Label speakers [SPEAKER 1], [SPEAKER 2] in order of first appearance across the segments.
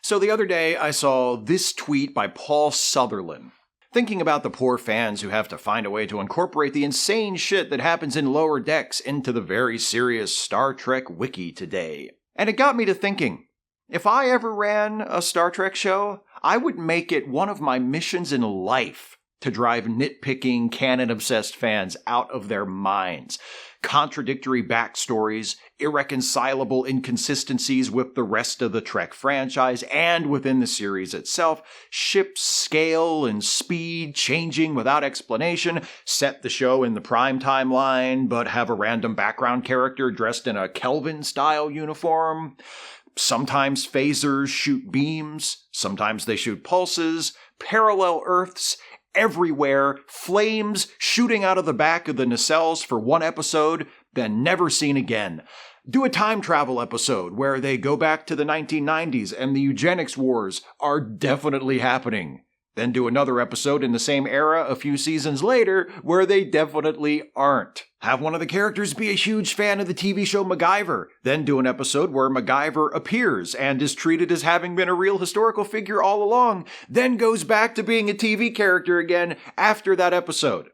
[SPEAKER 1] So the other day I saw this tweet by Paul Sutherland, thinking about the poor fans who have to find a way to incorporate the insane shit that happens in Lower Decks into the very serious Star Trek wiki today. And it got me to thinking, if I ever ran a Star Trek show, I would make it one of my missions in life to drive nitpicking, canon-obsessed fans out of their minds. Contradictory backstories, irreconcilable inconsistencies with the rest of the Trek franchise and within the series itself, ship's scale and speed changing without explanation, set the show in the prime timeline, but have a random background character dressed in a Kelvin-style uniform. Sometimes phasers shoot beams, sometimes they shoot pulses, parallel Earths, everywhere, flames shooting out of the back of the nacelles for one episode, then never seen again. Do a time travel episode where they go back to the 1990s and the eugenics wars are definitely happening. Then do another episode in the same era a few seasons later where they definitely aren't. Have one of the characters be a huge fan of the TV show MacGyver. Then do an episode where MacGyver appears and is treated as having been a real historical figure all along, then goes back to being a TV character again after that episode.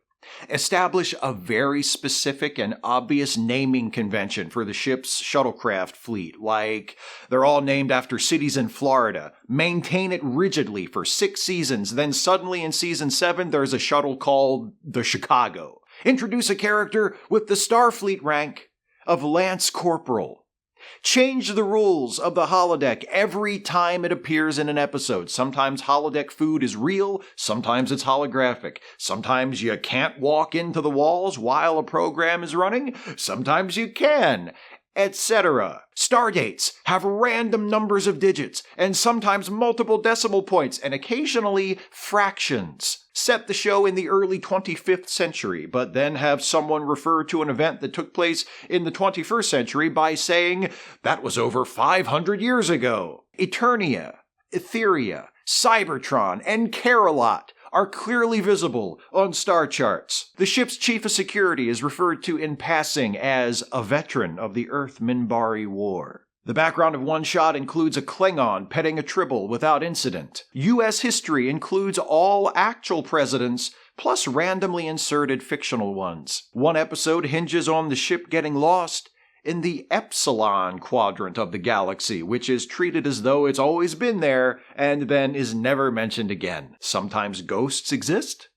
[SPEAKER 1] Establish a very specific and obvious naming convention for the ship's shuttlecraft fleet, like they're all named after cities in Florida. Maintain it rigidly for 6 seasons, then suddenly in season 7 there's a shuttle called the Chicago. Introduce a character with the Starfleet rank of Lance Corporal. Change the rules of the holodeck every time it appears in an episode. Sometimes holodeck food is real, sometimes it's holographic. Sometimes you can't walk into the walls while a program is running, sometimes you can, etc. Stardates have random numbers of digits, and sometimes multiple decimal points, and occasionally fractions. Set the show in the early 25th century, but then have someone refer to an event that took place in the 21st century by saying, that was over 500 years ago. Eternia, Etheria, Cybertron, and Carolot are clearly visible on star charts. The ship's chief of security is referred to in passing as a veteran of the Earth-Minbari War. The background of one shot includes a Klingon petting a Tribble without incident. U.S. history includes all actual presidents, plus randomly inserted fictional ones. One episode hinges on the ship getting lost in the Epsilon quadrant of the galaxy, which is treated as though it's always been there and then is never mentioned again. Sometimes ghosts exist,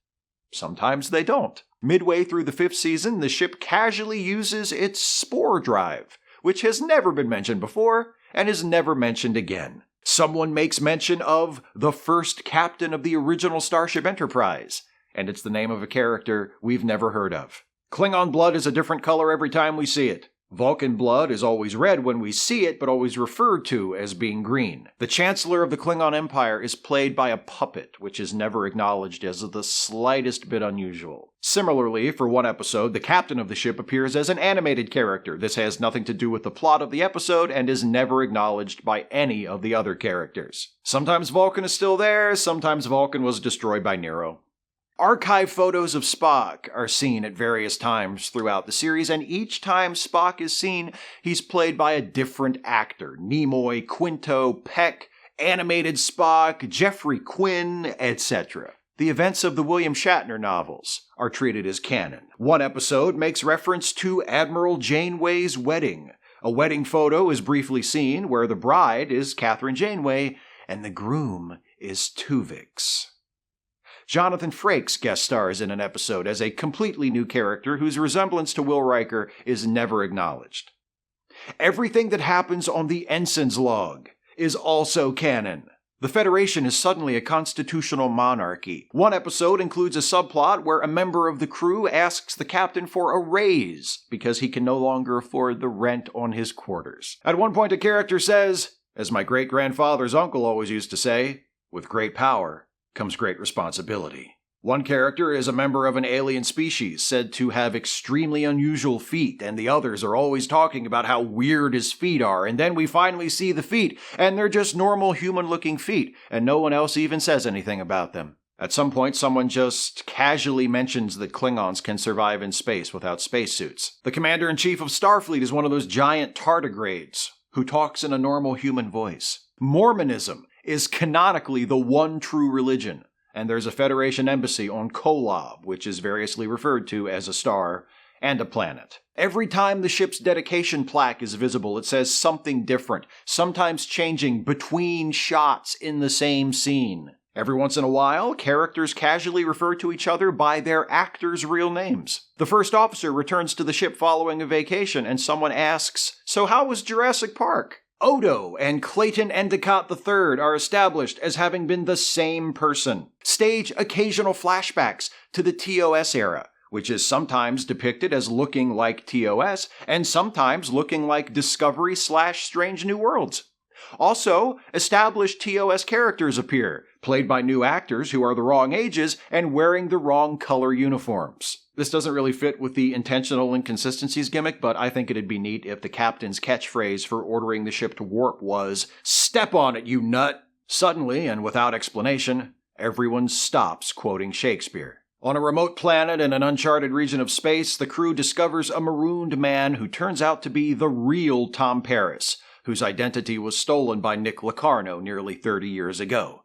[SPEAKER 1] sometimes they don't. Midway through the 5th season, the ship casually uses its spore drive, which has never been mentioned before and is never mentioned again. Someone makes mention of the first captain of the original Starship Enterprise, and it's the name of a character we've never heard of. Klingon blood is a different color every time we see it. Vulcan blood is always red when we see it, but always referred to as being green. The Chancellor of the Klingon Empire is played by a puppet, which is never acknowledged as the slightest bit unusual. Similarly, for one episode, the captain of the ship appears as an animated character. This has nothing to do with the plot of the episode and is never acknowledged by any of the other characters. Sometimes Vulcan is still there, sometimes Vulcan was destroyed by Nero. Archive photos of Spock are seen at various times throughout the series, and each time Spock is seen, he's played by a different actor. Nimoy, Quinto, Peck, animated Spock, Jeffrey Quinn, etc. The events of the William Shatner novels are treated as canon. One episode makes reference to Admiral Janeway's wedding. A wedding photo is briefly seen where the bride is Catherine Janeway and the groom is Tuvix. Jonathan Frakes guest stars in an episode as a completely new character whose resemblance to Will Riker is never acknowledged. Everything that happens on the Ensign's log is also canon. The Federation is suddenly a constitutional monarchy. One episode includes a subplot where a member of the crew asks the captain for a raise because he can no longer afford the rent on his quarters. At one point, a character says, as my great-grandfather's uncle always used to say, with great power comes great responsibility. One character is a member of an alien species said to have extremely unusual feet, and the others are always talking about how weird his feet are, and then we finally see the feet, and they're just normal human-looking feet, and no one else even says anything about them. At some point, someone just casually mentions that Klingons can survive in space without spacesuits. The Commander-in-Chief of Starfleet is one of those giant tardigrades who talks in a normal human voice. Mormonism is canonically the one true religion, and there's a Federation embassy on Kolob, which is variously referred to as a star and a planet. Every time the ship's dedication plaque is visible, it says something different, sometimes changing between shots in the same scene. Every once in a while, characters casually refer to each other by their actors' real names. The first officer returns to the ship following a vacation, and someone asks, "So how was Jurassic Park?" Odo and Clayton Endicott III are established as having been the same person. Stage occasional flashbacks to the TOS era, which is sometimes depicted as looking like TOS and sometimes looking like Discovery/Strange New Worlds. Also, established TOS characters appear, played by new actors who are the wrong ages and wearing the wrong color uniforms. This doesn't really fit with the intentional inconsistencies gimmick, but I think it'd be neat if the captain's catchphrase for ordering the ship to warp was, "Step on it, you nut!" Suddenly, and without explanation, everyone stops quoting Shakespeare. On a remote planet in an uncharted region of space, the crew discovers a marooned man who turns out to be the real Tom Paris, whose identity was stolen by Nick Locarno nearly 30 years ago.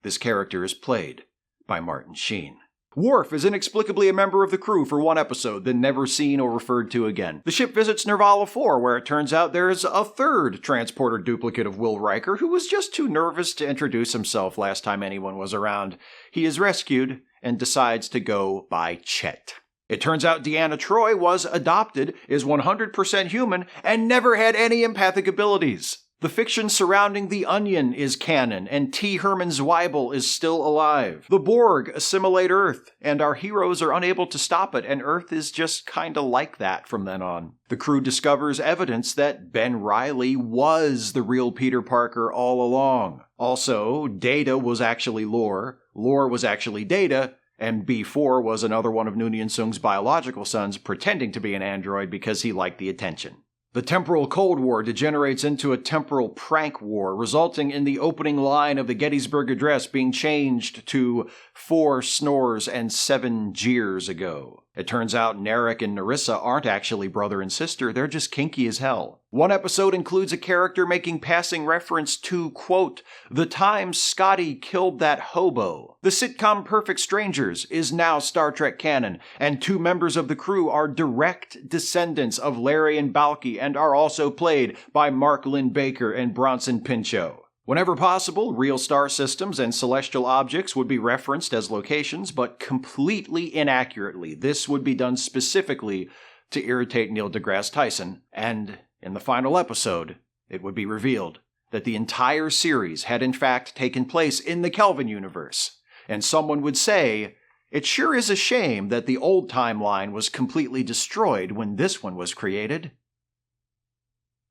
[SPEAKER 1] This character is played by Martin Sheen. Worf is inexplicably a member of the crew for one episode, then never seen or referred to again. The ship visits Nervala 4, where it turns out there's a third transporter duplicate of Will Riker who was just too nervous to introduce himself last time anyone was around. He is rescued and decides to go by Chet. It turns out Deanna Troi was adopted, is 100% human, and never had any empathic abilities. The fiction surrounding The Onion is canon, and T. Herman Zweibel is still alive. The Borg assimilate Earth, and our heroes are unable to stop it, and Earth is just kinda like that from then on. The crew discovers evidence that Ben Reilly was the real Peter Parker all along. Also, Data was actually Lore, Lore was actually Data, and B4 was another one of Noonien Soong's biological sons pretending to be an android because he liked the attention. The temporal Cold War degenerates into a temporal prank war, resulting in the opening line of the Gettysburg Address being changed to 4 snores and 7 jeers ago. It turns out Narek and Narissa aren't actually brother and sister, they're just kinky as hell. One episode includes a character making passing reference to, quote, "the time Scotty killed that hobo." The sitcom Perfect Strangers is now Star Trek canon, and 2 members of the crew are direct descendants of Larry and Balky and are also played by Mark Lynn Baker and Bronson Pinchot. Whenever possible, real star systems and celestial objects would be referenced as locations, but completely inaccurately. This would be done specifically to irritate Neil deGrasse Tyson, and in the final episode, it would be revealed that the entire series had in fact taken place in the Kelvin universe. And someone would say, "It sure is a shame that the old timeline was completely destroyed when this one was created."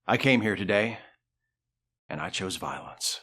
[SPEAKER 1] I came here today, and I chose violence.